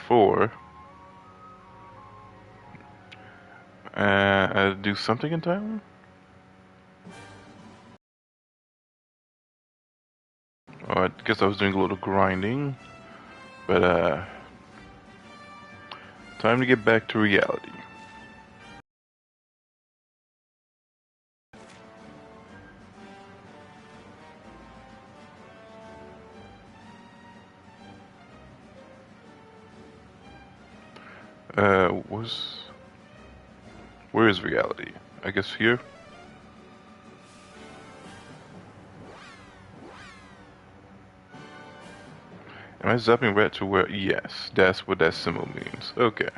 4. Do something in time? Oh, I guess I was doing a little grinding. But, time to get back to reality. Where is reality? I guess here? Am I zapping right to where? Yes, that's what that symbol means. Okay.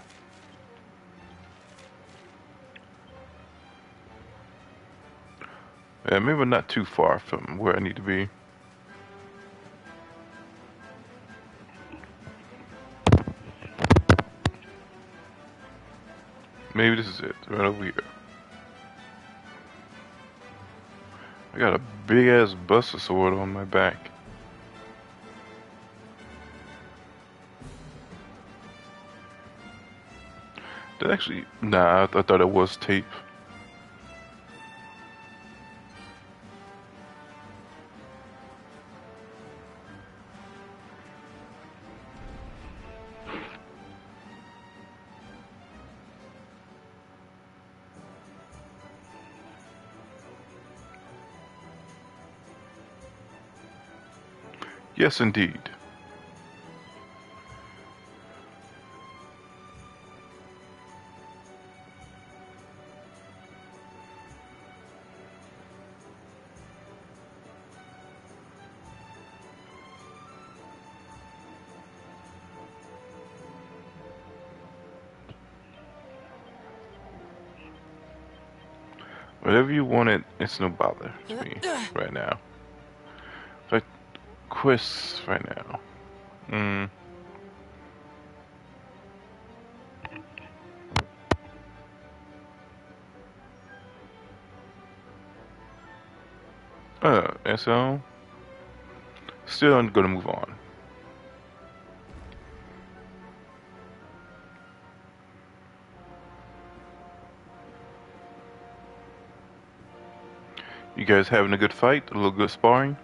Maybe we're not too far from where I need to be. Maybe this is it, right over here. I got a big ass buster sword on my back. That actually, nah, I thought it was tape. Yes, indeed. Whatever you wanted, it's no bother to me right now. Like quests right now. And so still I'm gonna move on. You guys having a good fight? A little good sparring?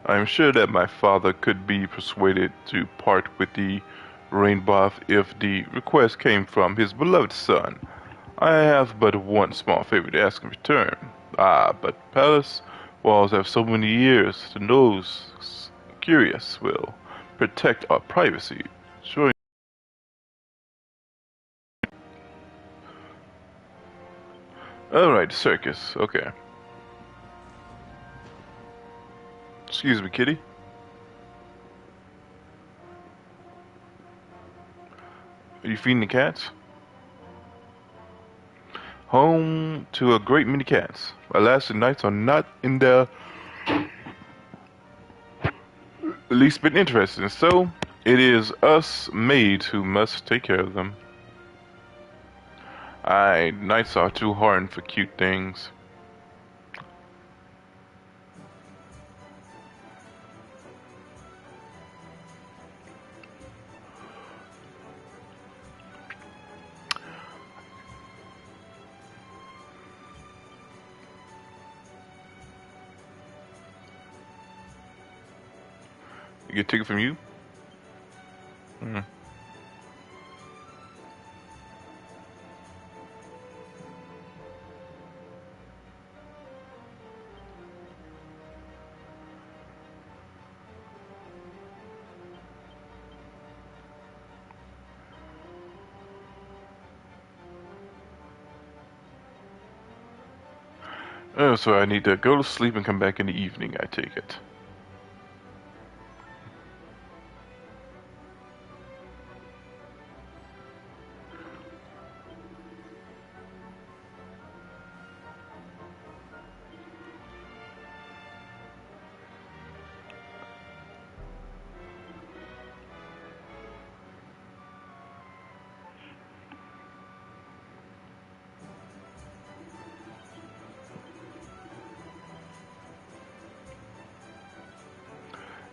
I am sure that my father could be persuaded to part with the rainbow if the request came from his beloved son. I have but one small favor to ask in return. But palace walls have so many years that those curious will protect our privacy. Sure. Alright, circus. Okay. Excuse me, kitty. Are you feeding the cats? Home to a great many cats. Alas, the nights are not in the least bit interesting, so it is us maids who must take care of them. Nights are too hard for cute things. You get a ticket from you? Hmm. Oh, so I need to go to sleep and come back in the evening, I take it.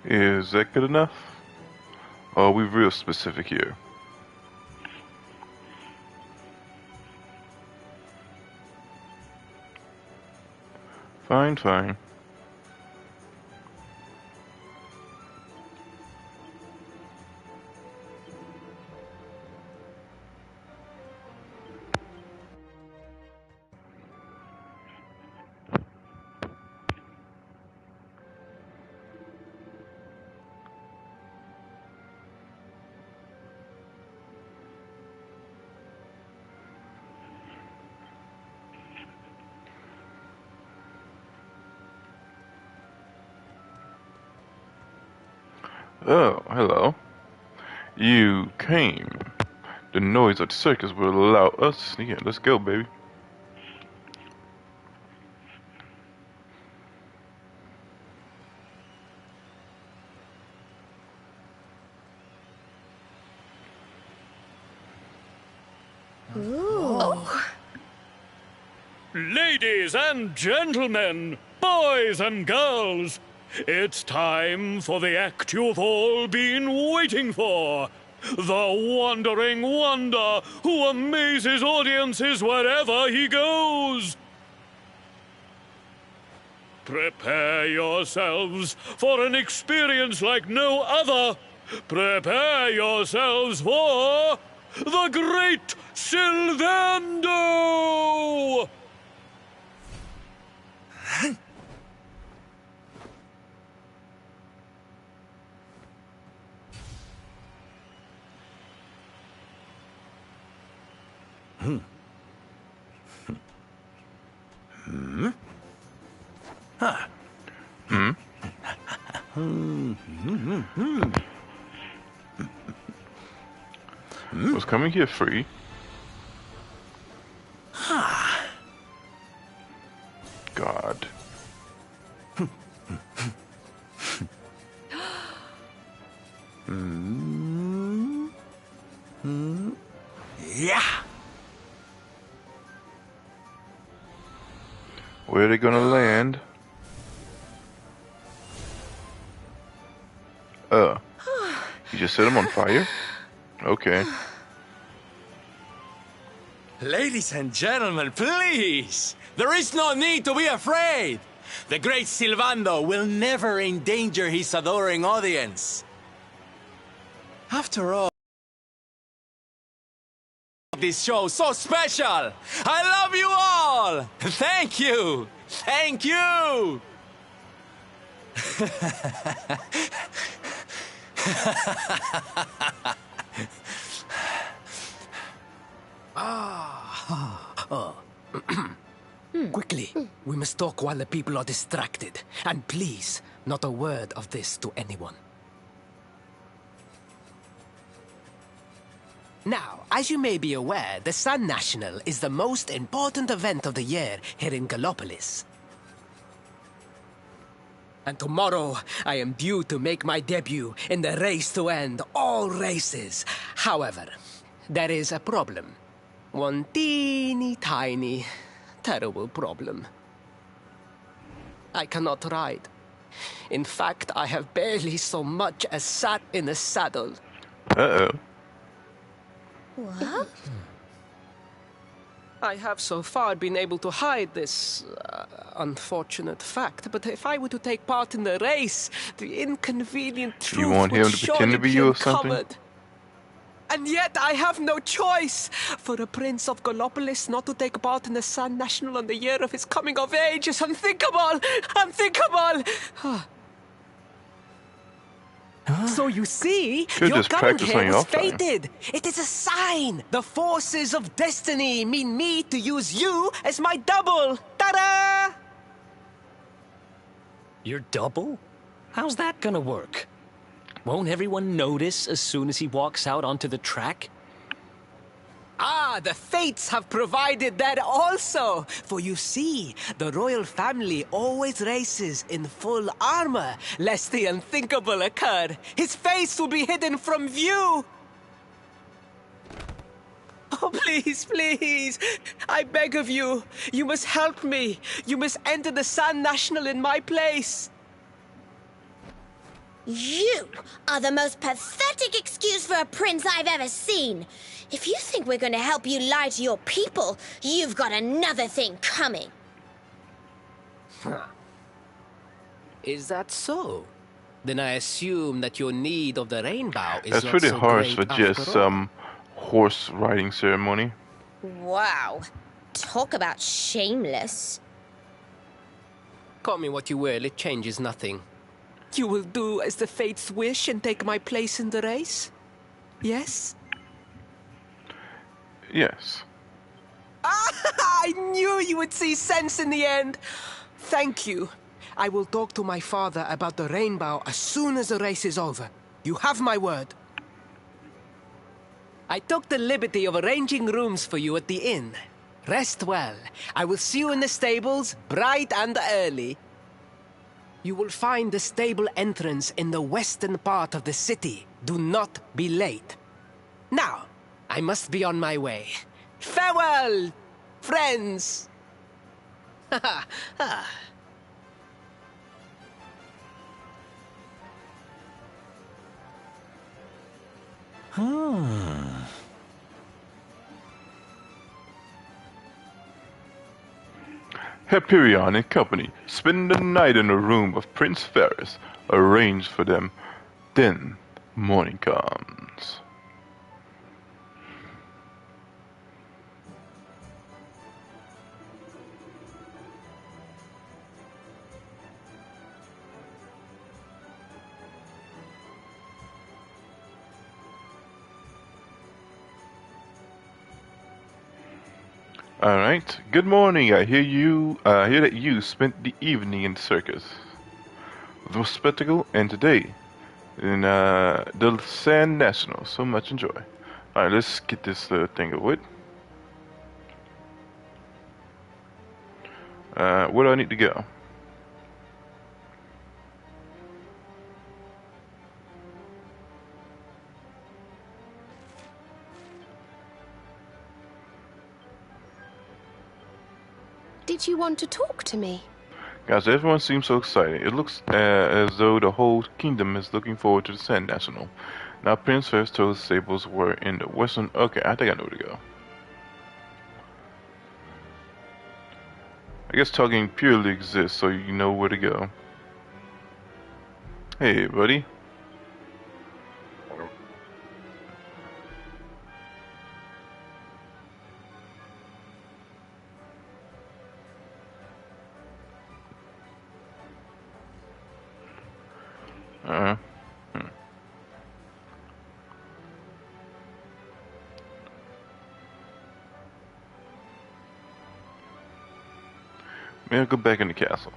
Is that good enough? Or are we real specific here? Fine, fine. Oh, hello. You came. The noise of the circus will allow us. Yeah, let's go, baby. Ooh. Ladies and gentlemen, boys and girls, it's time for the act you've all been waiting for. The Wandering Wonder who amazes audiences wherever he goes. Prepare yourselves for an experience like no other. Prepare yourselves for the Great Sylvando! Was coming here free? God. Yeah. Where are they gonna land? You just set them on fire? Okay. Ladies and gentlemen, please! There is no need to be afraid! The great Sylvando will never endanger his adoring audience. After all, this show so special! I love you all! Thank you! Thank you! Quickly, we must talk while the people are distracted. And please, not a word of this to anyone. Now, as you may be aware, the Sun National is the most important event of the year here in Gallopolis. And tomorrow, I am due to make my debut in the race to end all races. However, there is a problem. One teeny tiny, terrible problem. I cannot ride. In fact, I have barely so much as sat in the saddle. Uh-oh. What? I have so far been able to hide this unfortunate fact, but if I were to take part in the race, the inconvenient truth You want him would to pretend to be surely you or be something? uncovered. And yet I have no choice. For a prince of Gallopolis not to take part in the Sun National on the year of his coming of age is unthinkable! Unthinkable! So you see, Could your just coming practice here on your was time. fated. It is a sign. The forces of destiny mean me to use you as my double. Ta-da! Your double? How's that gonna work? Won't everyone notice as soon as he walks out onto the track? Ah, the fates have provided that also. For you see, the royal family always races in full armor, lest the unthinkable occur. His face will be hidden from view. Oh, please, please. I beg of you. You must help me. You must enter the Sun National in my place. You are the most pathetic excuse for a prince I've ever seen. If you think we're going to help you lie to your people, you've got another thing coming. Is that so? Then I assume that your need of the rainbow is That's not pretty so harsh great for just after all. some horse riding ceremony. Wow. Talk about shameless. Call me what you will, it changes nothing. You will do as the fates wish and take my place in the race? Yes? Yes. I knew you would see sense in the end. Thank you. I will talk to my father about the rainbow as soon as the race is over. You have my word. I took the liberty of arranging rooms for you at the inn. Rest well. I will see you in the stables, bright and early. You will find the stable entrance in the western part of the city. Do not be late. Now, I must be on my way. Farewell, friends! Hyperion and company spend the night in the room of Prince Ferris, arranged for them. Then morning comes. Alright, good morning. I hear that you spent the evening in the circus. The spectacle and today in the Sand National. So much enjoy. Alright, let's get this thing over with. Where do I need to go? Did you want to talk to me? Guys, everyone seems so excited. It looks as though the whole kingdom is looking forward to the Sand National. Now, Prince Ferris told the stables were in the western... Okay, I think I know where to go. I guess talking purely exists, so you know where to go. Hey, buddy. Uh-huh. Maybe I'll go back in the castle.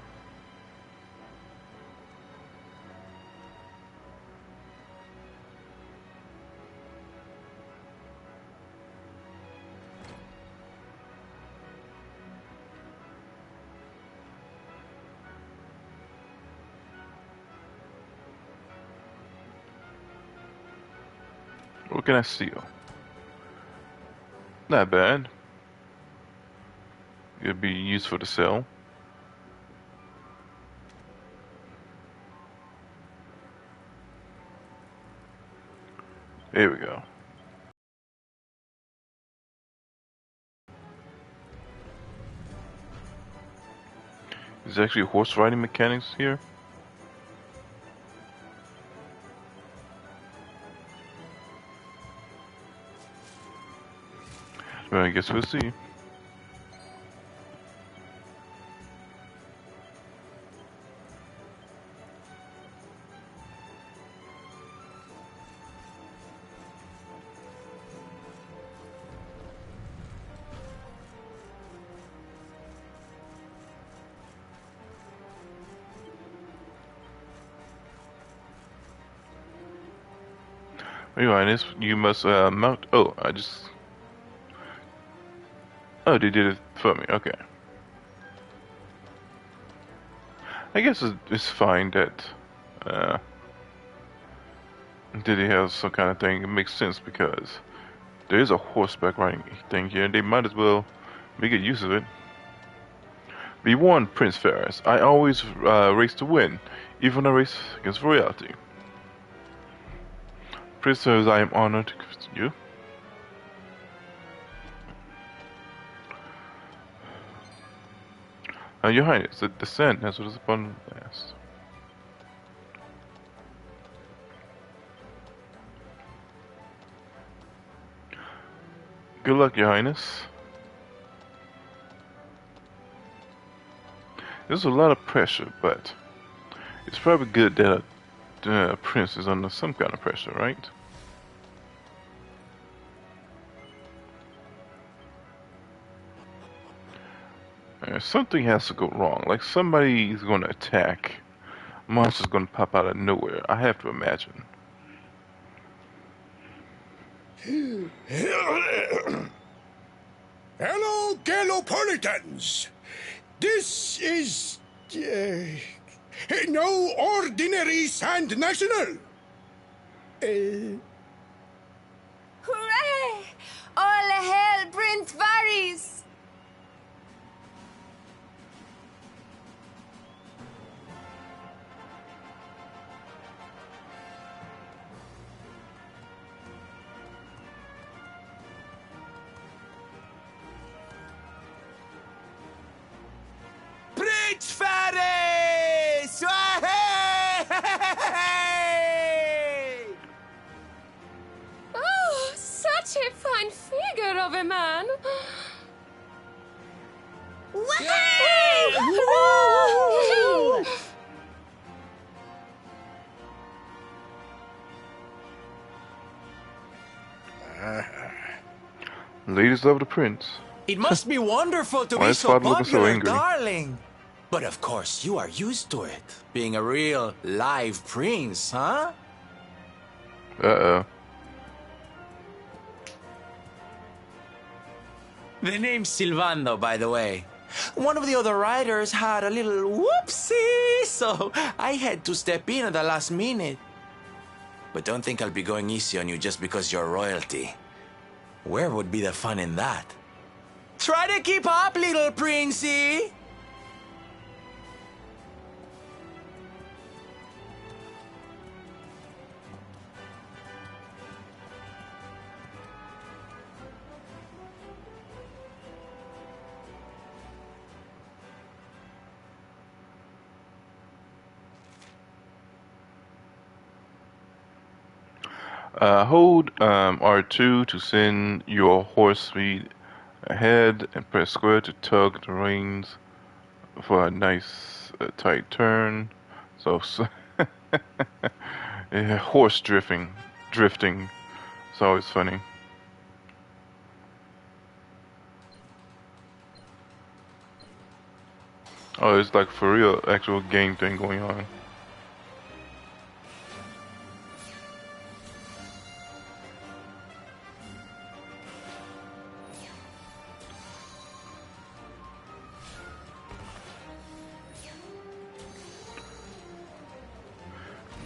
What can I steal? Not bad. It'd be useful to sell. There we go. There's actually horse riding mechanics here. Well, I guess we'll see. Your Highness, you must mount. Oh, Oh, they did it for me. Okay. I guess it's fine that Diddy has some kind of thing. It makes sense because there is a horseback riding thing here, and they might as well make good use of it. Be warned, Prince Ferris. I always race to win, even a race against royalty. Prisoners, I am honored to visit you. Your Highness, the descent has what is upon last. Good luck, Your Highness. There's a lot of pressure, but it's probably good that a prince is under some kind of pressure, right? Something has to go wrong. Like somebody is going to attack. A monster's going to pop out of nowhere. I have to imagine. Hello, Galopolitans. This is no ordinary Sand National. Hooray! All hail Prince Varys! Prince Varys! Oh, such a fine figure of a man. Woohoo! Ladies love the prince. It must be wonderful to Why be is so Father looking so popular, angry? darling. But of course, you are used to it. Being a real live prince, huh? Uh-oh. The name's Silvando, by the way. One of the other riders had a little whoopsie, so I had to step in at the last minute. But don't think I'll be going easy on you just because you're royalty. Where would be the fun in that? Try to keep up, little princey! Hold R2 to send your horse speed ahead and press square to tug the reins for a nice tight turn. So yeah, horse drifting. It's always funny. Oh, it's like for real, actual game thing going on.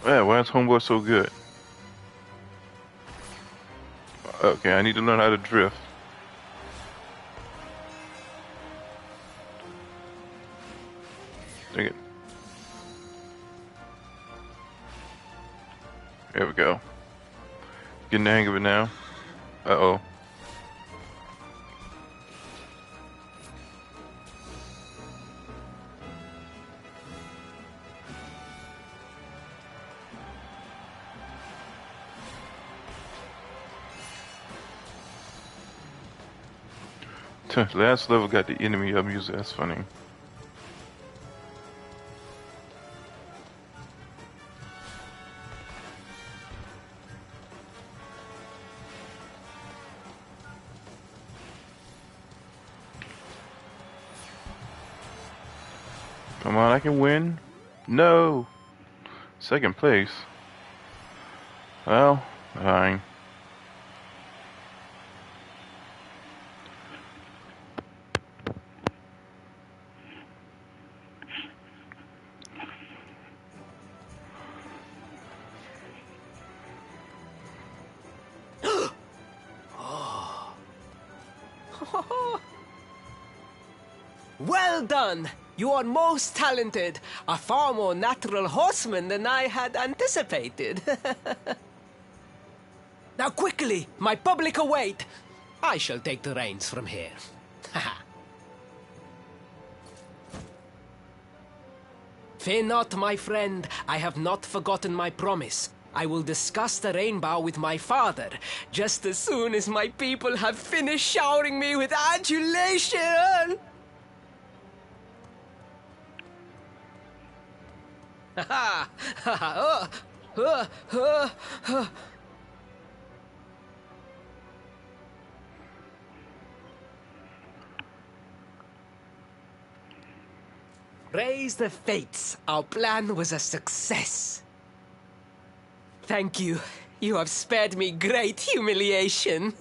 Yeah, why is Homeboy so good? Okay, I need to learn how to drift. Dang it. There we go. Getting the hang of it now. Uh-oh. Last level got the enemy up music, that's funny. Come on, I can win. No! Second place. Well, fine. Well done! You are most talented. A far more natural horseman than I had anticipated. Now quickly, my public await. I shall take the reins from here. Fear not, my friend. I have not forgotten my promise. I will discuss the rainbow with my father, just as soon as my people have finished showering me with adulation. Praise the fates. Our plan was a success. Thank you. You have spared me great humiliation.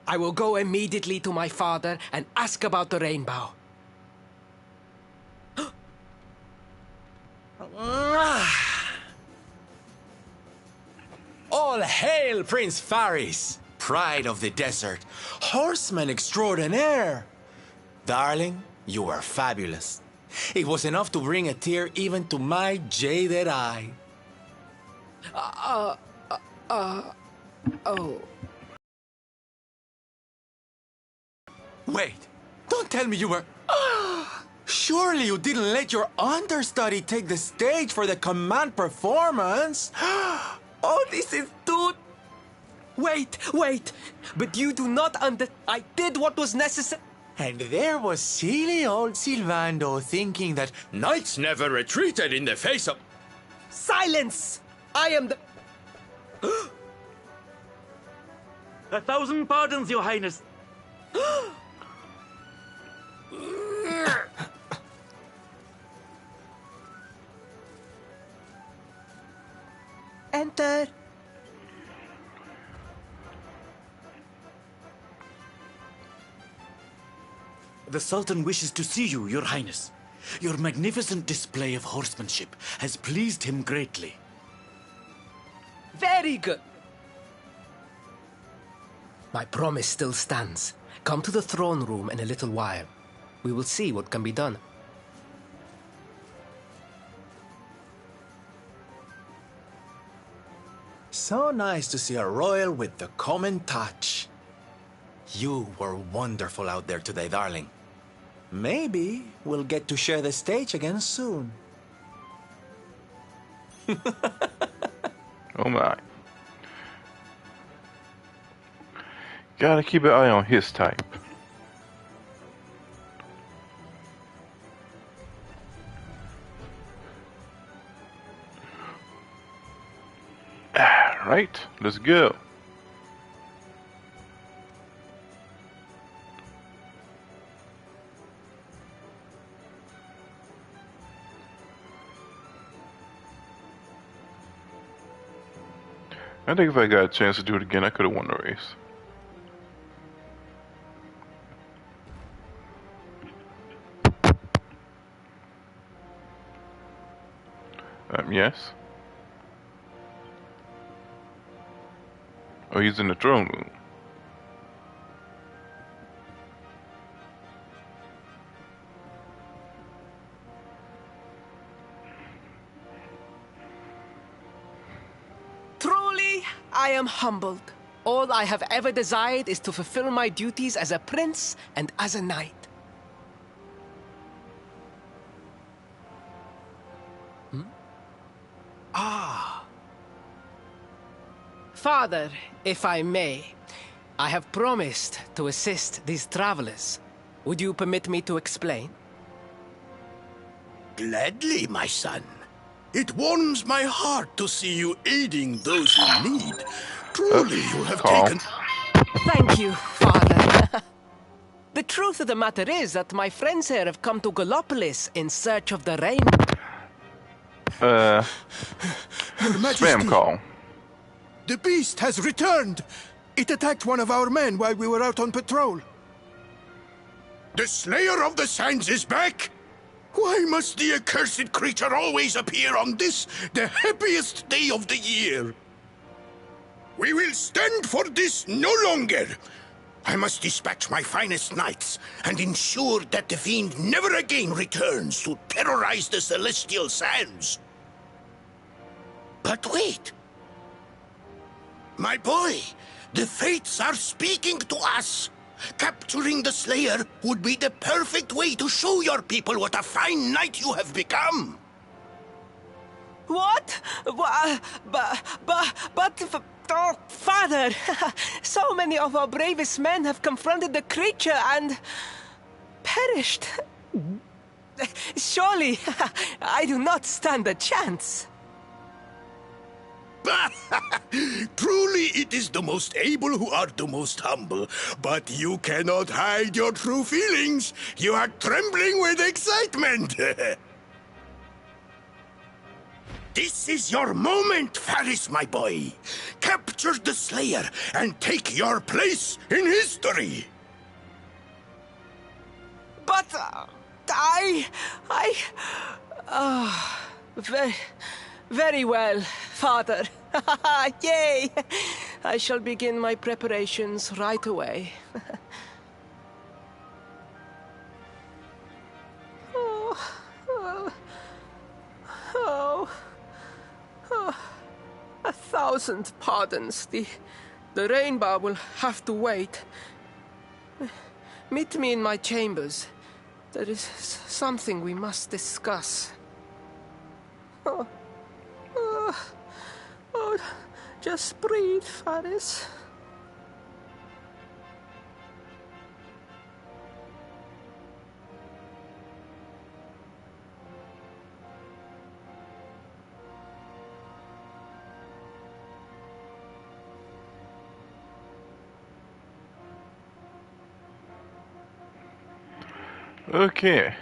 I will go immediately to my father and ask about the rainbow. All hail Prince Faris, pride of the desert, horseman extraordinaire. Darling, you are fabulous. It was enough to bring a tear even to my jaded eye. Oh. Wait, don't tell me you were... Surely you didn't let your understudy take the stage for the command performance? Oh, this is too... Wait. But you do not I did what was necessary. And there was silly old Silvando thinking that knights never retreated in the face of... Silence! I am the... 1,000 pardons, Your Highness. Enter. The Sultan wishes to see you, Your Highness. Your magnificent display of horsemanship has pleased him greatly. Very good. My promise still stands. Come to the throne room in a little while. We will see what can be done. So nice to see a royal with the common touch. You were wonderful out there today, darling. Maybe we'll get to share the stage again soon. Oh my. Gotta keep an eye on his type. Right, let's go. I think if I got a chance to do it again, I could have won the race. Yes. Oh, he's in the throne room. Truly, I am humbled. All I have ever desired is to fulfill my duties as a prince and as a knight. Father, if I may, I have promised to assist these travelers. Would you permit me to explain? Gladly, my son. It warms my heart to see you aiding those in need. Truly, you have taken... Thank you, Father. The truth of the matter is that my friends here have come to Gallopolis in search of the rain. Your Majesty, Spam call. the beast has returned. It attacked one of our men while we were out on patrol. The Slayer of the Sands is back? Why must the accursed creature always appear on this, the happiest day of the year? We will stand for this no longer. I must dispatch my finest knights and ensure that the fiend never again returns to terrorize the celestial sands. But wait. My boy, the fates are speaking to us. Capturing the Slayer would be the perfect way to show your people what a fine knight you have become. What? Oh, Father, so many of our bravest men have confronted the creature and perished. Surely, I do not stand a chance. Truly, it is the most able who are the most humble. But you cannot hide your true feelings. You are trembling with excitement. This is your moment, Faris, my boy. Capture the Slayer and take your place in history. But very well, Father. Yay! I shall begin my preparations right away. Oh, 1,000 pardons. The rainbow will have to wait. Meet me in my chambers. There is something we must discuss. Oh, just breathe, Faris. Okay.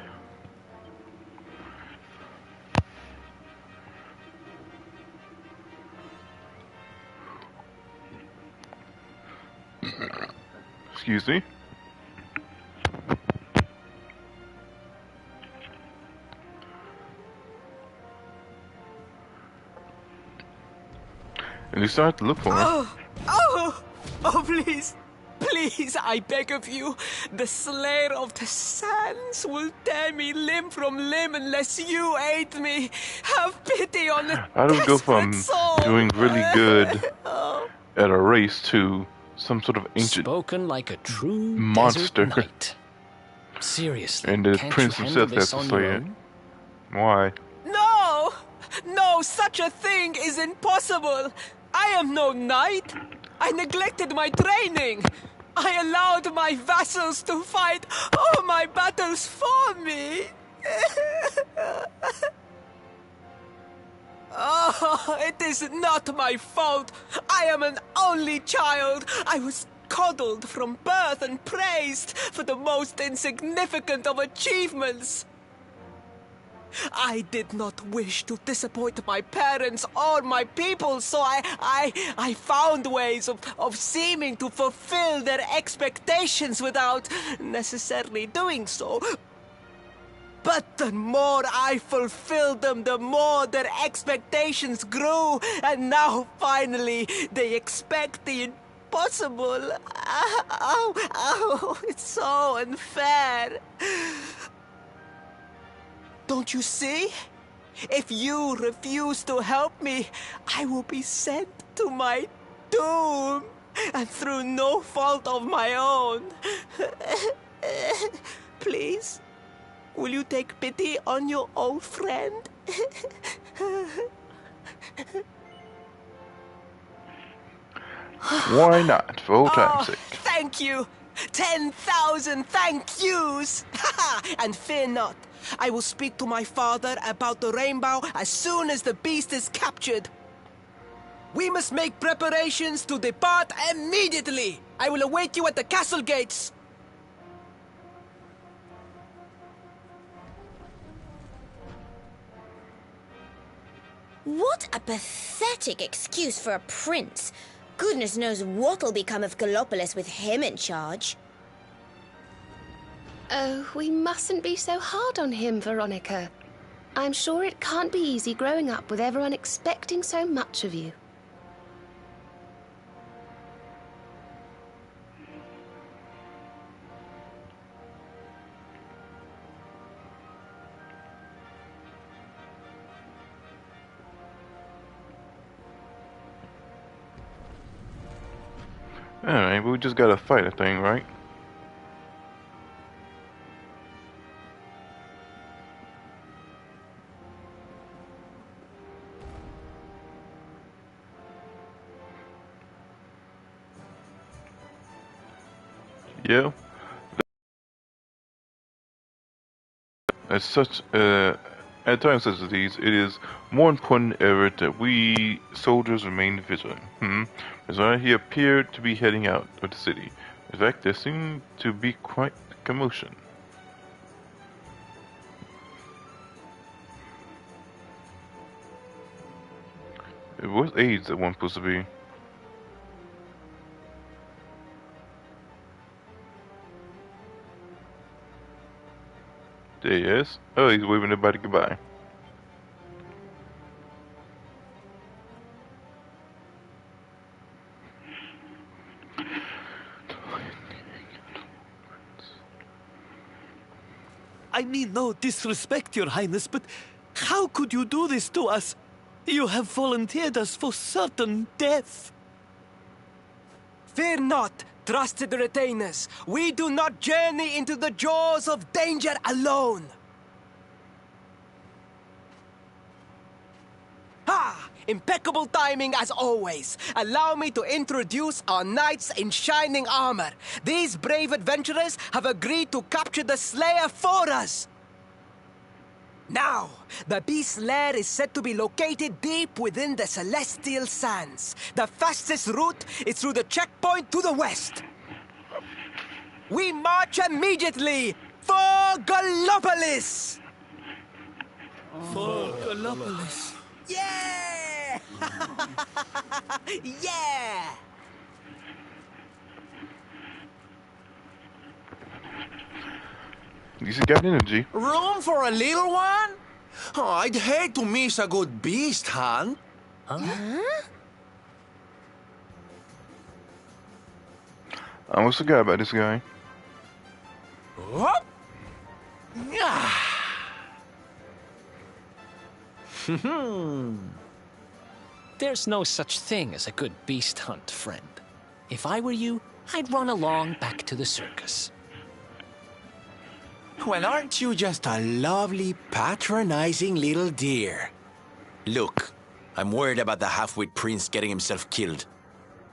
Excuse me. And you start to look for him. Oh, please. Please, I beg of you. The Slayer of the Sands will tear me limb from limb unless you aid me. Have pity on a How do we go from soul? doing really good at a race to some sort of ancient Spoken like a true monster? desert knight. Seriously, And the can't prince you handle himself has this to on say your it. own? Why? No, such a thing is impossible. I am no knight. I neglected my training. I allowed my vassals to fight all my battles for me. Oh, it is not my fault. I am an only child. I was coddled from birth and praised for the most insignificant of achievements. I did not wish to disappoint my parents or my people, so I found ways of seeming to fulfill their expectations without necessarily doing so. But the more I fulfilled them, the more their expectations grew, and now finally they expect the impossible. It's so unfair. Don't you see? If you refuse to help me, I will be sent to my doom, and through no fault of my own. Please, will you take pity on your old friend? Why not? For old time's sake. Thank you! 10,000 thank yous! And fear not. I will speak to my father about the rainbow as soon as the beast is captured. We must make preparations to depart immediately. I will await you at the castle gates. What a pathetic excuse for a prince. Goodness knows what'll become of Gallopolis with him in charge. Oh, we mustn't be so hard on him, Veronica. I'm sure it can't be easy growing up with everyone expecting so much of you. Alright, but we just gotta fight a thing, right? Yeah. As such, at times such as these, it is more important than ever that we soldiers remain vigilant. As he appeared to be heading out of the city. In fact, there seemed to be quite a commotion. It was AIDS that one supposed to be. There he is. Oh, he's waving everybody goodbye. I mean no disrespect, Your Highness, but how could you do this to us? You have volunteered us for certain death. Fear not, trusted retainers. We do not journey into the jaws of danger alone. Ah! Impeccable timing as always. Allow me to introduce our knights in shining armor. These brave adventurers have agreed to capture the Slayer for us. Now, the beast's lair is said to be located deep within the Celestial Sands. The fastest route is through the checkpoint to the west. We march immediately for Gallopolis! For Gallopolis. Yeah! Yeah! He's got energy. Room for a little one? Oh, I'd hate to miss a good beast hunt. I almost forgot about this guy. Whoop! Ah. There's no such thing as a good beast hunt, friend. If I were you, I'd run along back to the circus. Well, aren't you just a lovely, patronizing little dear? Look, I'm worried about the half-wit prince getting himself killed.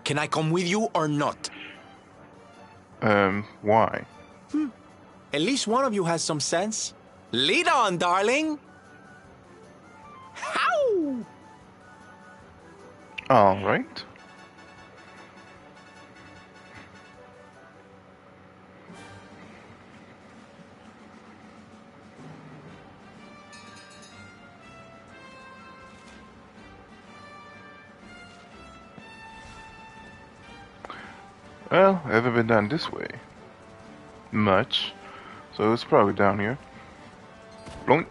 Can I come with you or not? Why? At least one of you has some sense. Lead on, darling! How? Alright. Well, I haven't been down this way much, so it's probably down here. Blink.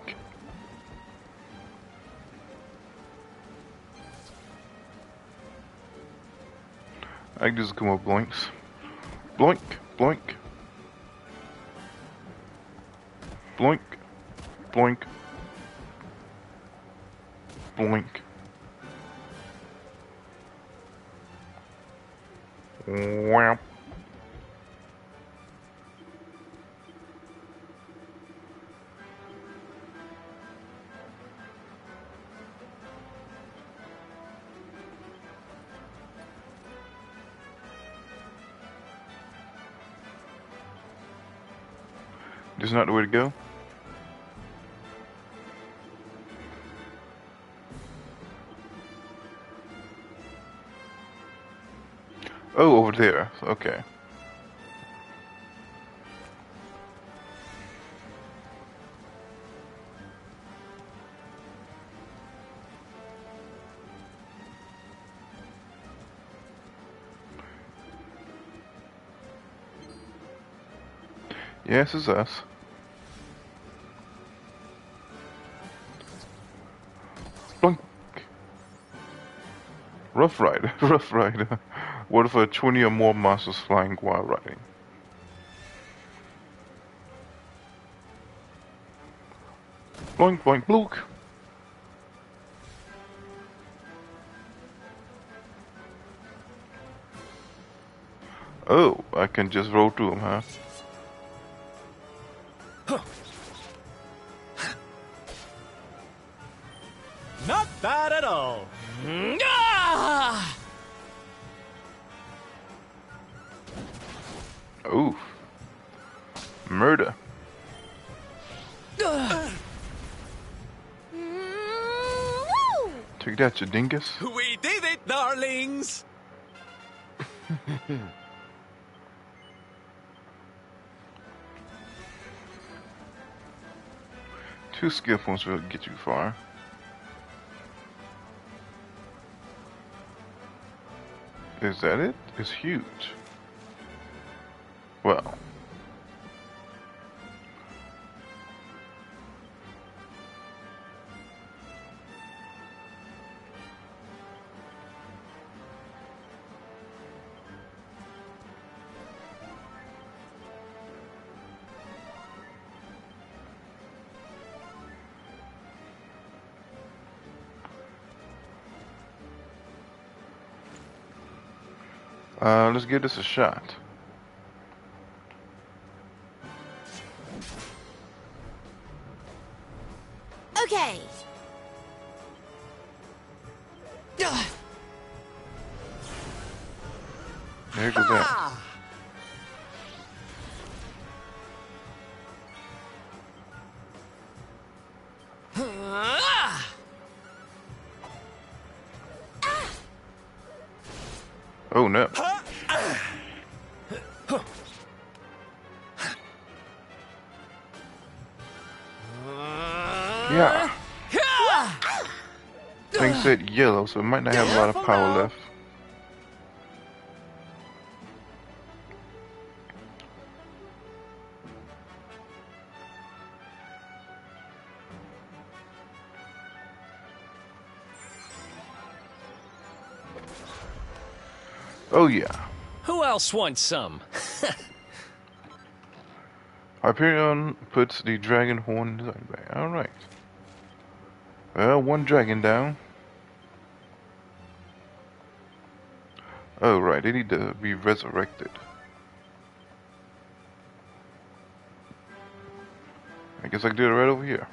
I can just come up blinks. Blink, blink. Blink, blink. Blink. Wow. This is not the way to go. Oh, over there. Okay. Yes, it's us. Blink. Rough Rider. Rough Rider. What if 20 or more monsters flying while riding? Boink, boink, blook. Oh, I can just roll through them, huh? Not bad at all. Oof. Murder. Take that, you dingus. We did it, darlings! Two skill points will get you far. Is that it? It's huge. Well. Let's give this a shot. Okay. There goes that. Oh no. Yeah. Thing said yellow, so it might not have a lot of power left. Oh yeah. Who else wants some? Hyperion puts the dragon horn in his own bag. Alright. Well, one dragon down. Oh right, they need to be resurrected. I guess I can do it right over here.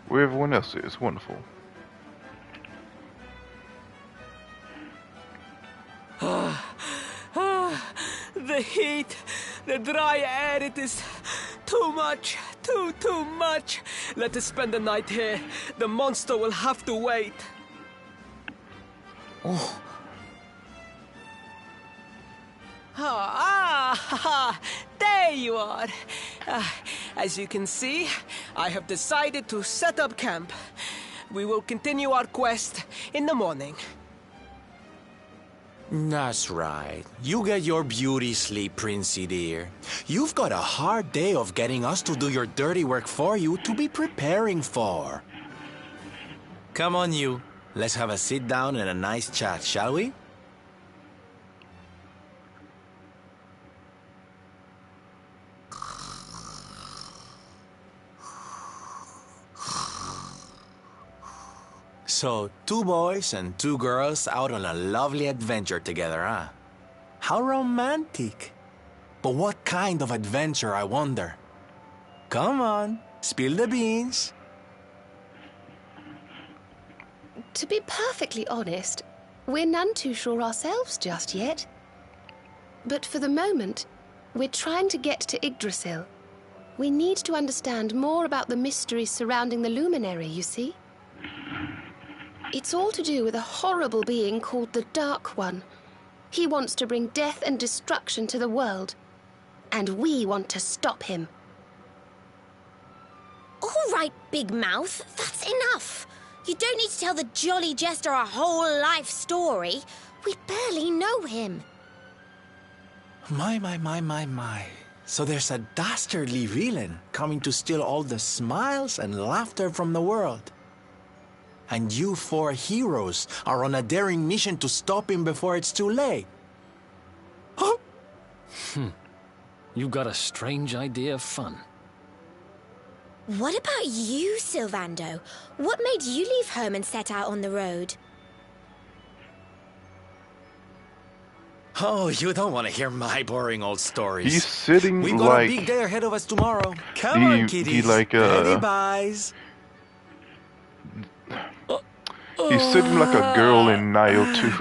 Where everyone else is. Wonderful. The heat, the dry air, it is too much, too much. Let us spend the night here. The monster will have to wait. Oh, There you are. As you can see, I have decided to set up camp. We will continue our quest in the morning. That's right. You get your beauty sleep, Princey dear. You've got a hard day of getting us to do your dirty work for you to be preparing for. Come on, you. Let's have a sit down and a nice chat, shall we? So, two boys and two girls out on a lovely adventure together, huh? How romantic. But what kind of adventure, I wonder? Come on, spill the beans. To be perfectly honest, we're none too sure ourselves just yet. But for the moment, we're trying to get to Yggdrasil. We need to understand more about the mysteries surrounding the luminary, you see? It's all to do with a horrible being called the Dark One. He wants to bring death and destruction to the world. And we want to stop him. All right, Big Mouth, that's enough. You don't need to tell the Jolly Jester our whole life story. We barely know him. My. So there's a dastardly villain coming to steal all the smiles and laughter from the world. And you four heroes are on a daring mission to stop him before it's too late. Huh? You got a strange idea of fun. What about you, Sylvando? What made you leave home and set out on the road? Oh, you don't want to hear my boring old stories. He's sitting We've got like a big day ahead of us tomorrow. Come on, kiddies. Ready, buys. He's sitting like a girl in Nile 2.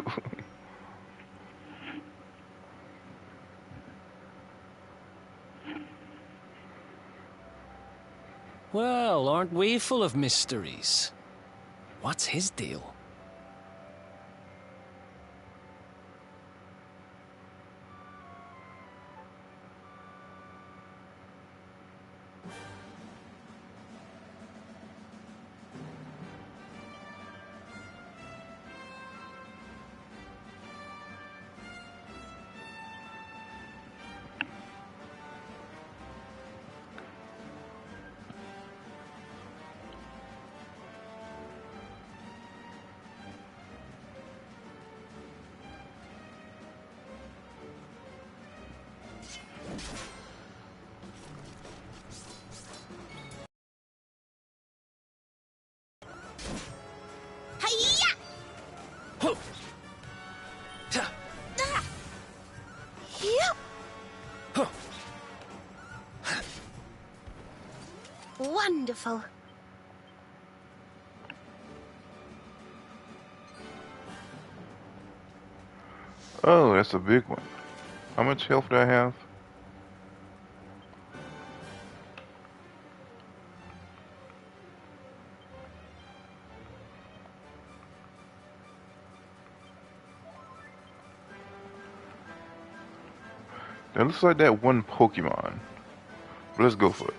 Well, aren't we full of mysteries? What's his deal? Wonderful. Oh, that's a big one. How much health do I have? That looks like that one Pokemon. But let's go for it.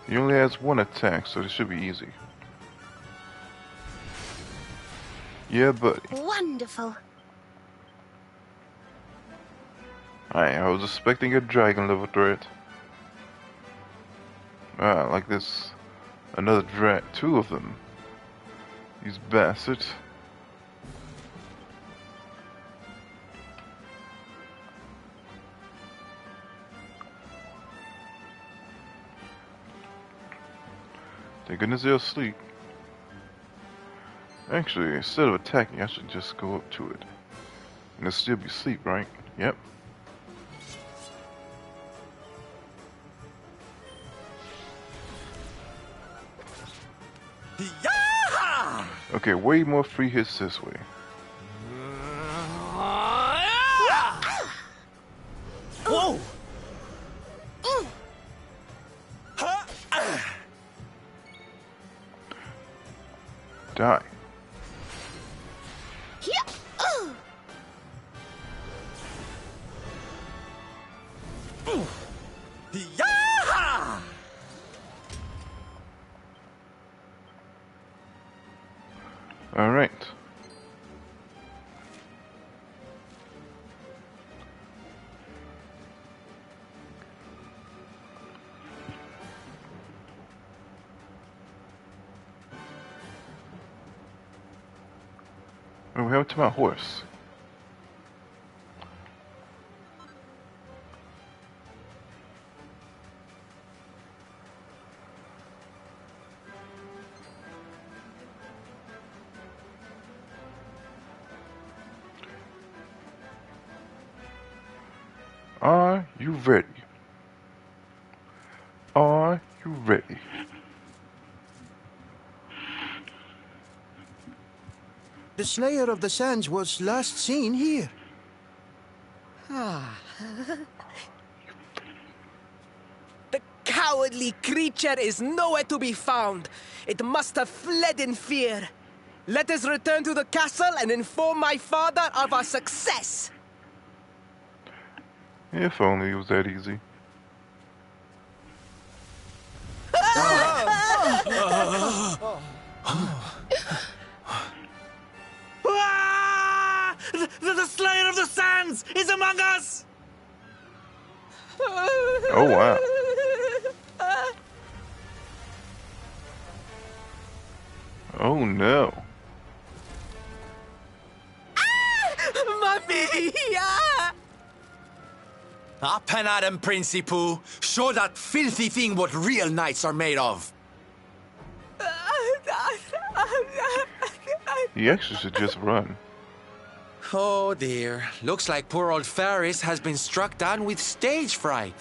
He only has one attack, so this should be easy. Yeah, buddy. Wonderful. Alright, I was expecting a dragon level threat. Ah, like this. Another two of them. These bastards. Thank goodness they're asleep. Actually, instead of attacking, I should just go up to it. And they'll still be asleep, right? Yep. Yeah! Okay, way more free hits this way. Whoa! Die. Yeah! All right. What happened to my horse? Are you ready? Are you ready? The Slayer of the Sands was last seen here. The cowardly creature is nowhere to be found. It must have fled in fear. Let us return to the castle and inform my father of our success. If only it was that easy. The Slayer of the Sands is among us! Oh wow. Oh no. Mommy! Up and at him, Principoo. Show that filthy thing what real knights are made of. He actually should just run. Oh dear. Looks like poor old Faris has been struck down with stage fright.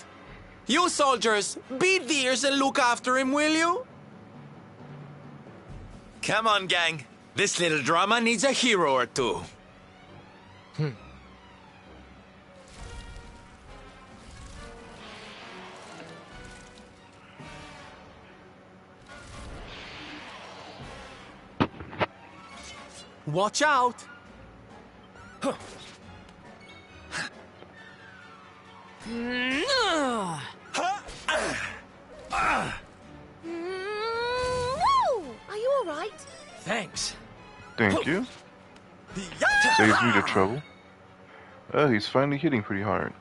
You soldiers, beat the ears and look after him, will you? Come on, gang. This little drama needs a hero or two. Watch out! Are you all right? Thanks. Thank you. Saves me the trouble. Oh, he's finally hitting pretty hard.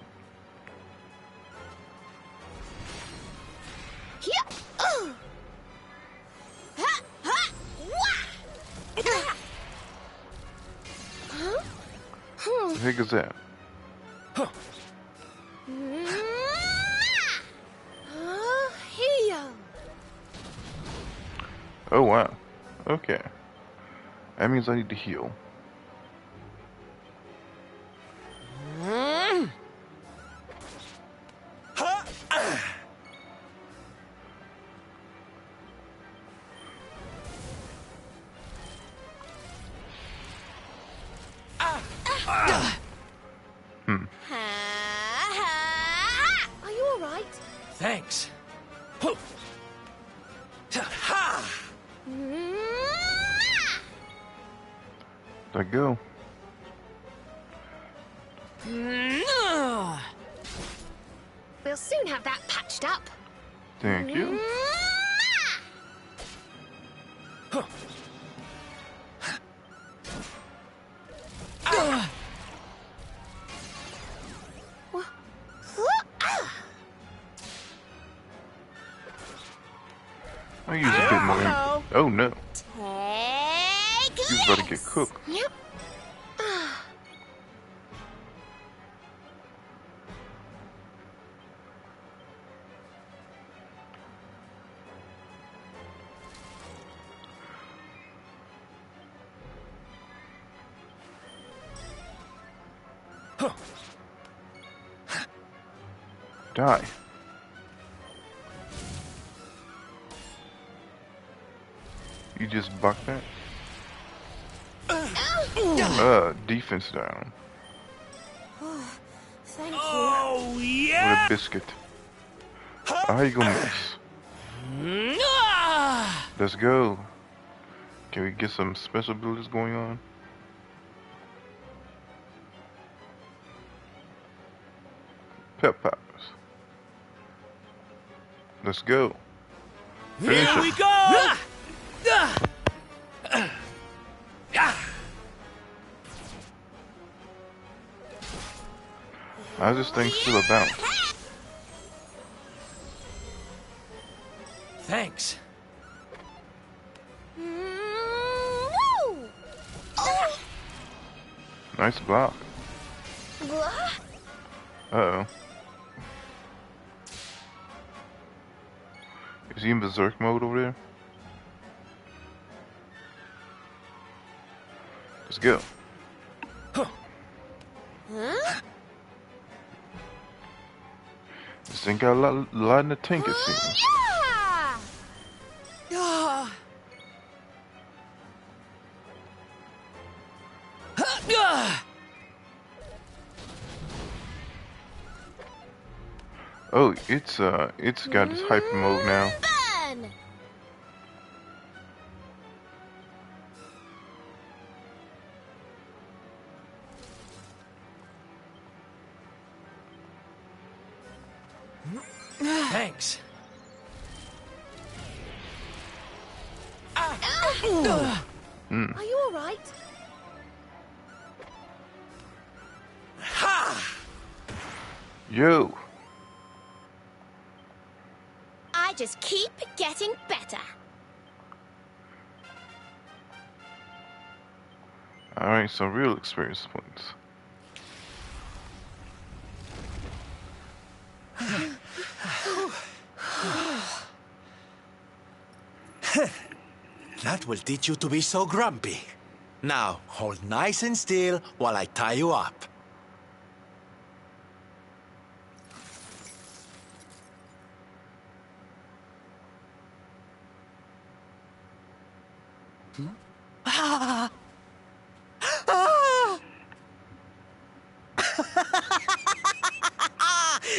What the heck is that? Oh wow. Okay. That means I need to heal. Are you all right? Thanks. There I go. We'll soon have that patched up. Thank you. I use a bit more. Oh no. He's about to get cooked. Yep. Die. You just bucked that? Defense down. Thank you. Oh, yeah! What a biscuit. How you gonna miss? Let's go. Can we get some special abilities going on? Pep poppers. Let's go. Finish Here we it. go! How's this thing still about? Thanks. Nice block. Uh-oh. Is he in berserk mode over there? Let's go. This thing got a lot in the tank, it seems. Oh, it's got this hyper mode now. Burn! Thanks. Are you all right? Yo. I just keep getting better. Alright, some real experience points. That will teach you to be so grumpy. Now, hold nice and still while I tie you up. Ah! Ah!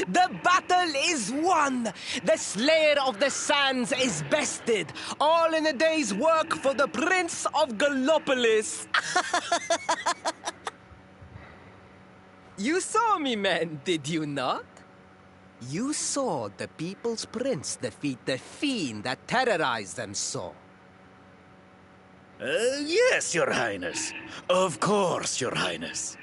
The battle is won! The Slayer of the Sands is bested! All in a day's work for the Prince of Gallopolis! You saw me, men, did you not? You saw the People's Prince defeat the fiend that terrorized them so. Yes, Your Highness. Of course, Your Highness.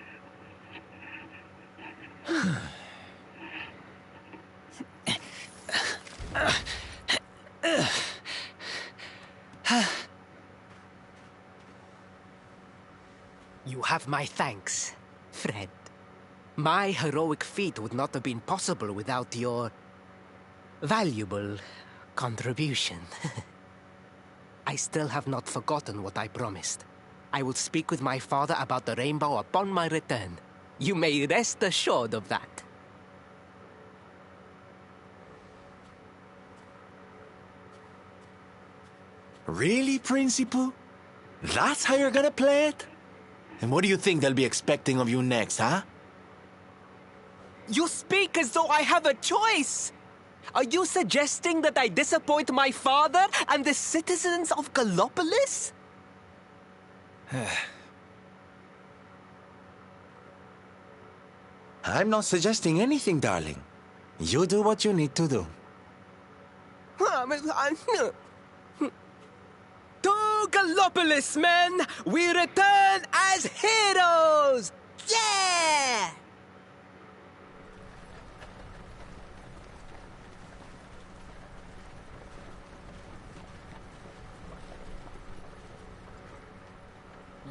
You have my thanks, friend. My heroic feat would not have been possible without your valuable contribution. I still have not forgotten what I promised. I will speak with my father about the rainbow upon my return. You may rest assured of that. Really, Principal? That's how you're gonna play it? And what do you think they'll be expecting of you next, huh? You speak as though I have a choice! Are you suggesting that I disappoint my father and the citizens of Gallopolis? I'm not suggesting anything, darling. You do what you need to do. To Gallopolis, men! We return as heroes! Yeah!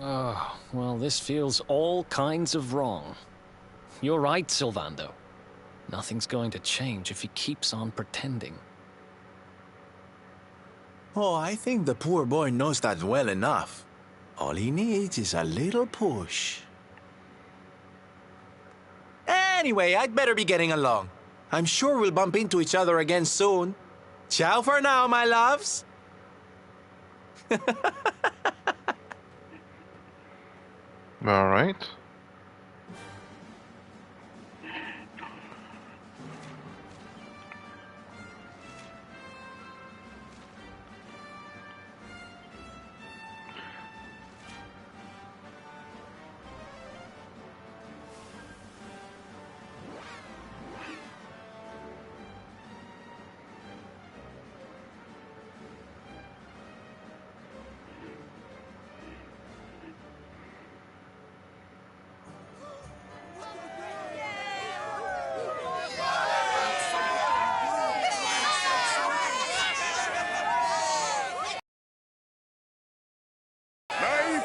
Oh, well, this feels all kinds of wrong. You're right, Sylvando. Nothing's going to change if he keeps on pretending. Oh, I think the poor boy knows that well enough. All he needs is a little push. Anyway, I'd better be getting along. I'm sure we'll bump into each other again soon. Ciao for now, my loves. All right.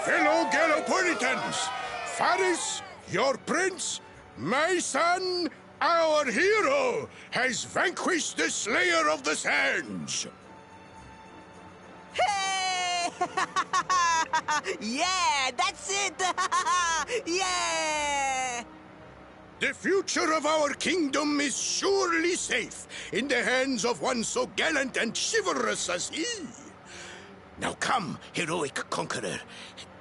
Fellow Gallopolitans, Faris, your prince, my son, our hero, has vanquished the Slayer of the Sands. Hey! Yeah, that's it! Yeah! The future of our kingdom is surely safe in the hands of one so gallant and chivalrous as he. Now come, heroic conqueror,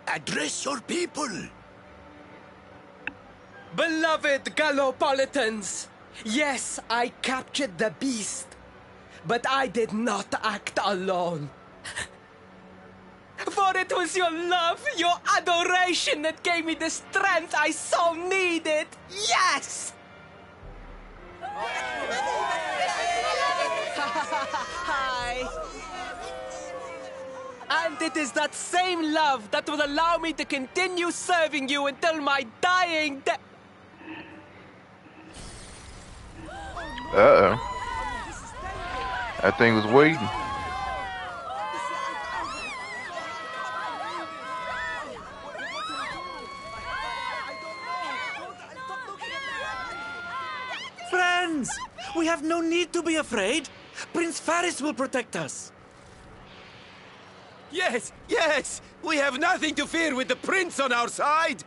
address your people. Beloved Gallopolitans, yes, I captured the beast, but I did not act alone. For it was your love, your adoration that gave me the strength I so needed. Yes! Hi. And it is that same love that will allow me to continue serving you until my dying day. Uh-oh. That thing was waiting. Friends, we have no need to be afraid. Prince Faris will protect us. Yes, yes! We have nothing to fear with the prince on our side!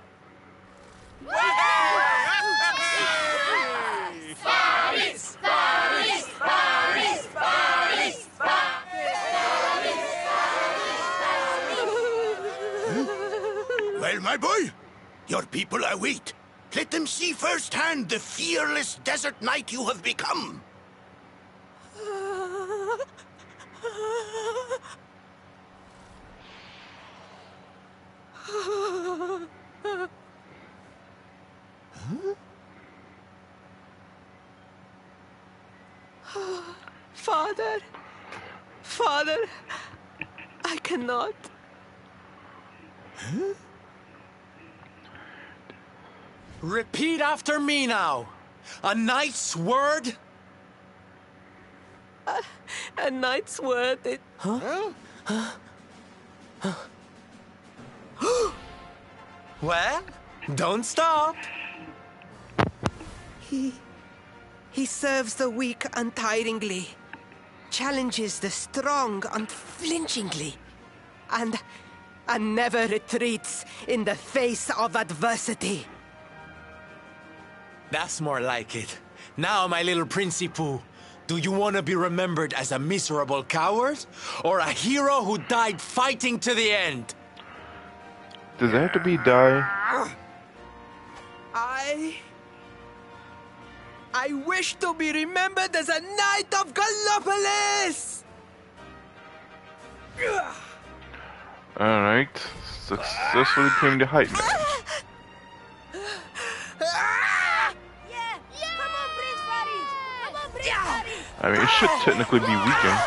Paris! Paris! Paris! Paris! Well, my boy, your people await. Let them see firsthand the fearless desert knight you have become. Father, Father, I cannot. Repeat after me now. A knight's word? A knight's word. Well, don't stop. He serves the weak untiringly, challenges the strong unflinchingly, and never retreats in the face of adversity. That's more like it. Now, my little Principal, do you want to be remembered as a miserable coward or a hero who died fighting to the end? Does it have to be die? I wish to be remembered as a knight of Gallopolis! Alright. Successfully came to height. I mean, it should technically be weakened.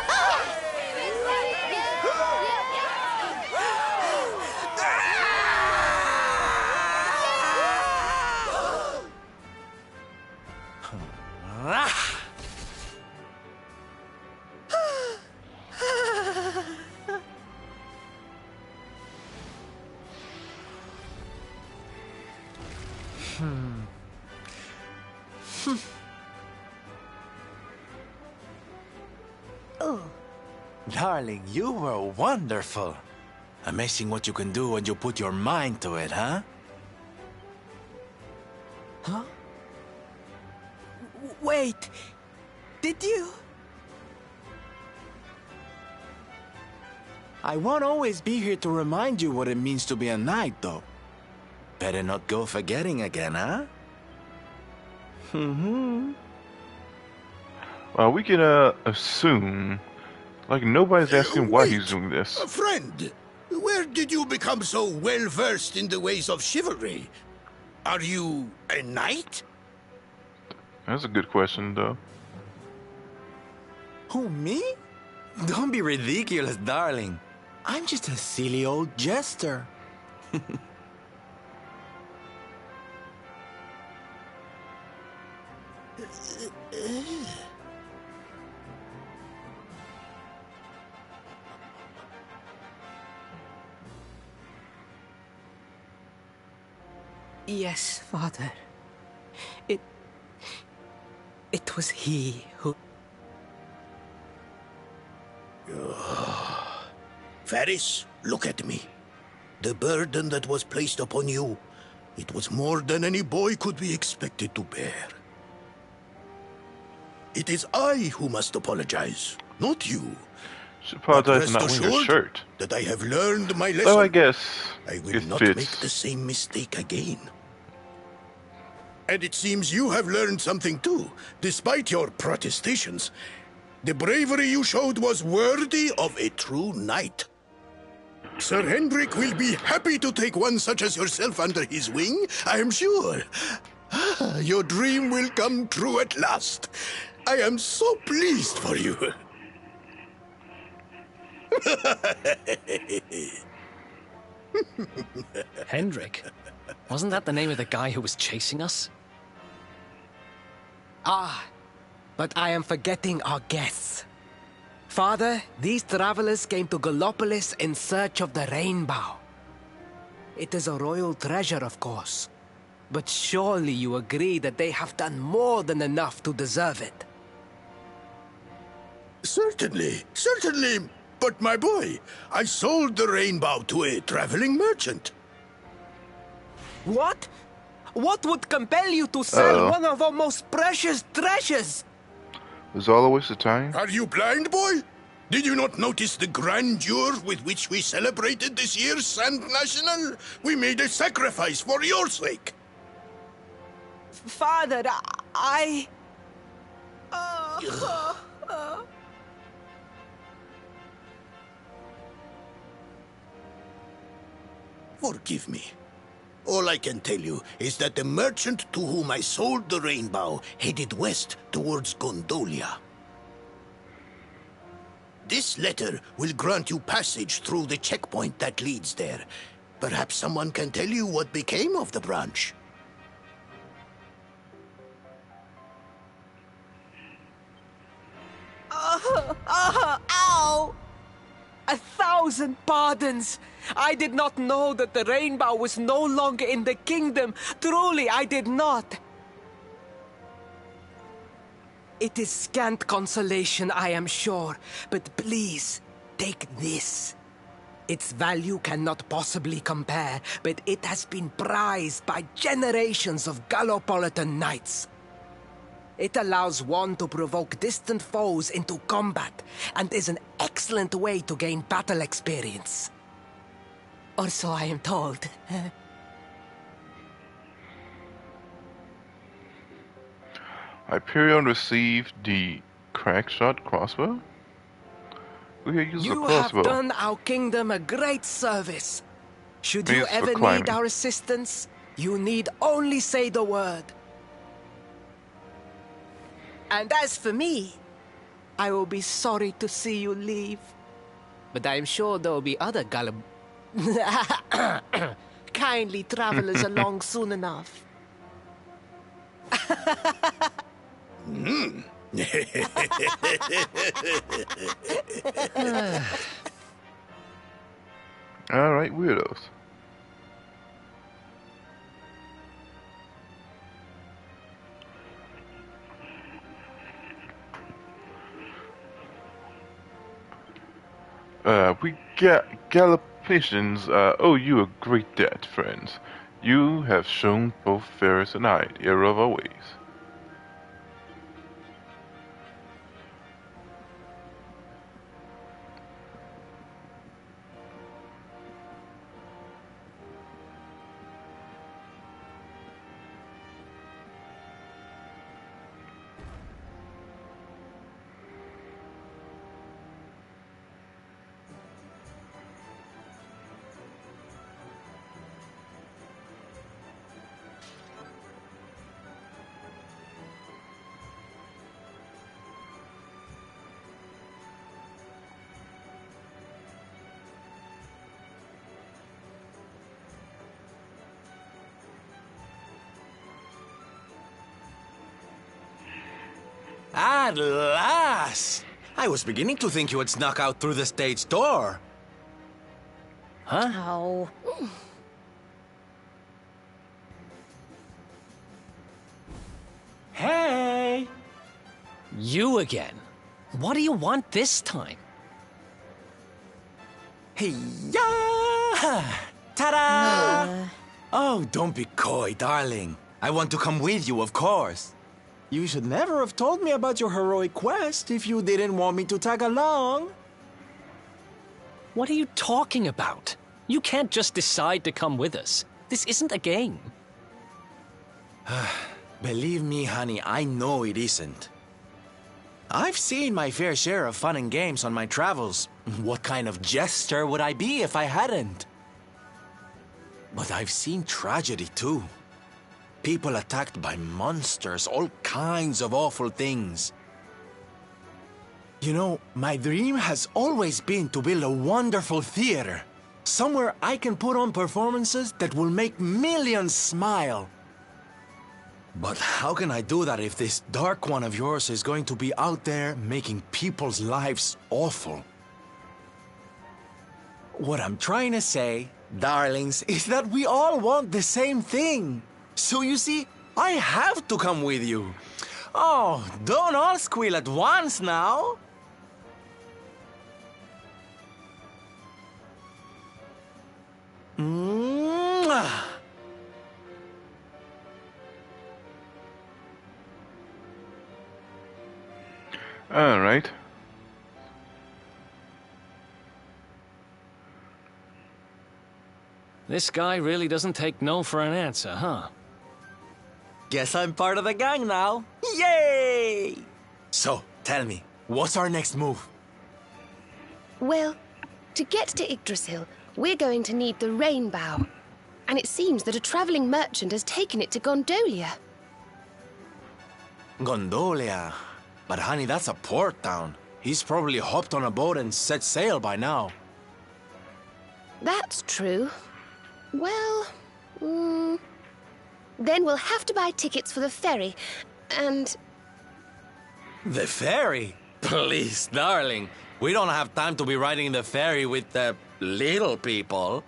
Darling, you were wonderful. Amazing what you can do when you put your mind to it, huh? Huh? Wait, did you? I won't always be here to remind you what it means to be a knight, though. Better not go forgetting again, huh? Well, we can assume, like, nobody's asking why he's doing this. Friend, where did you become so well versed in the ways of chivalry? Are you a knight? That's a good question, though. Who, me? Don't be ridiculous, darling. I'm just a silly old jester. Yes, Father. It was he who... Faris, look at me. The burden that was placed upon you, it was more than any boy could be expected to bear. It is I who must apologize, not you. Should apologize for not wearing your shirt. That I have learned my lesson. So I guess I will it not fits. make the same mistake again. And it seems you have learned something too, despite your protestations. The bravery you showed was worthy of a true knight. Sir Hendrik will be happy to take one such as yourself under his wing, I am sure. Your dream will come true at last. I am so pleased for you. Hendrik? Wasn't that the name of the guy who was chasing us? Ah, but I am forgetting our guests. Father, these travelers came to Gallopolis in search of the rainbow. It is a royal treasure, of course. But surely you agree that they have done more than enough to deserve it. Certainly, certainly. But my boy, I sold the rainbow to a traveling merchant. What? What would compel you to sell one of our most precious treasures? Was all a waste of time? Are you blind, boy? Did you not notice the grandeur with which we celebrated this year's Sand National? We made a sacrifice for your sake. Father, I... Forgive me. All I can tell you is that the merchant to whom I sold the rainbow headed west towards Gondolia. This letter will grant you passage through the checkpoint that leads there. Perhaps someone can tell you what became of the branch. Ow! 1,000 pardons! I did not know that the rainbow was no longer in the kingdom. Truly, I did not. It is scant consolation, I am sure. But please, take this. Its value cannot possibly compare, but it has been prized by generations of Gallopolitan knights. It allows one to provoke distant foes into combat, and is an excellent way to gain battle experience. Or so I am told. Hyperion received the crackshot crossbow? We have used a You crossbow. have done our kingdom a great service. Should you Used for ever climbing. need our assistance, you need only say the word. And as for me, I will be sorry to see you leave. But I am sure there will be other kindly travelers along soon enough. Alright, weirdos. We Gallopicians owe you a great debt, friends. You have shown both Ferris and I the error of our ways. At last! I was beginning to think you had snuck out through the stage door. Huh? Oh. Hey! You again? What do you want this time? Hey, yeah! Ta-da! Oh, don't be coy, darling. I want to come with you, of course. You should never have told me about your heroic quest if you didn't want me to tag along. What are you talking about? You can't just decide to come with us. This isn't a game. Believe me, honey, I know it isn't. I've seen my fair share of fun and games on my travels. What kind of jester would I be if I hadn't? But I've seen tragedy too. People attacked by monsters, all kinds of awful things. You know, my dream has always been to build a wonderful theater. Somewhere I can put on performances that will make millions smile. But how can I do that if this dark one of yours is going to be out there making people's lives awful? What I'm trying to say, darlings, is that we all want the same thing. So you see, I have to come with you. Oh, don't all squeal at once now. Mwah. All right. This guy really doesn't take no for an answer, huh? Guess I'm part of the gang now. Yay! So, tell me, what's our next move? Well, to get to Yggdrasil, we're going to need the rainbow. And it seems that a traveling merchant has taken it to Gondolia. Gondolia. But honey, that's a port town. He's probably hopped on a boat and set sail by now. That's true. Well, then we'll have to buy tickets for the ferry, and... The ferry? Please, darling. We don't have time to be riding the ferry with the little people.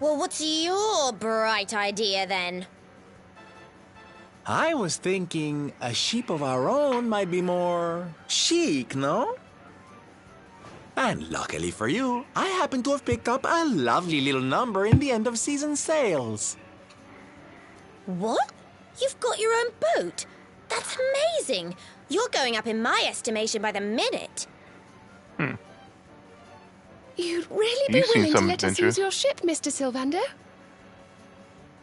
Well, what's your bright idea then? I was thinking a ship of our own might be more chic, no? And luckily for you, I happen to have picked up a lovely little number in the end of season sales. What? You've got your own boat? That's amazing. You're going up in my estimation by the minute. You'd really be You've seen willing to some let us adventures. use your ship, Mr. Sylvander?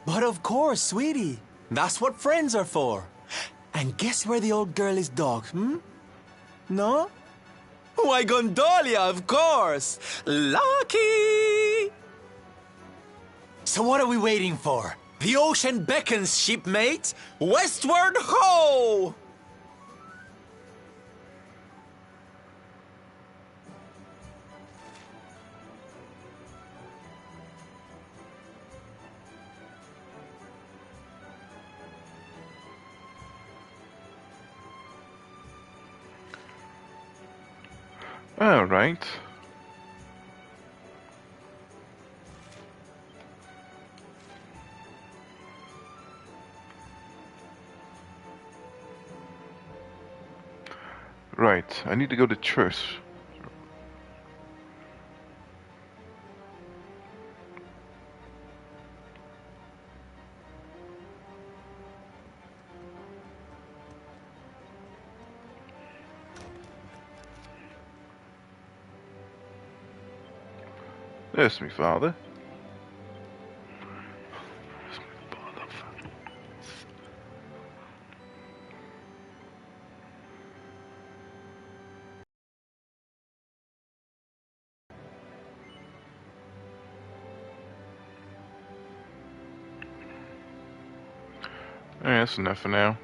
But of course, sweetie. That's what friends are for. And guess where the old girl is docked, No? Why, Gondolia, of course! Lucky! So what are we waiting for? The ocean beckons, shipmate! Westward ho! All right. Right. I need to go to church. There's me, father. That's enough for now.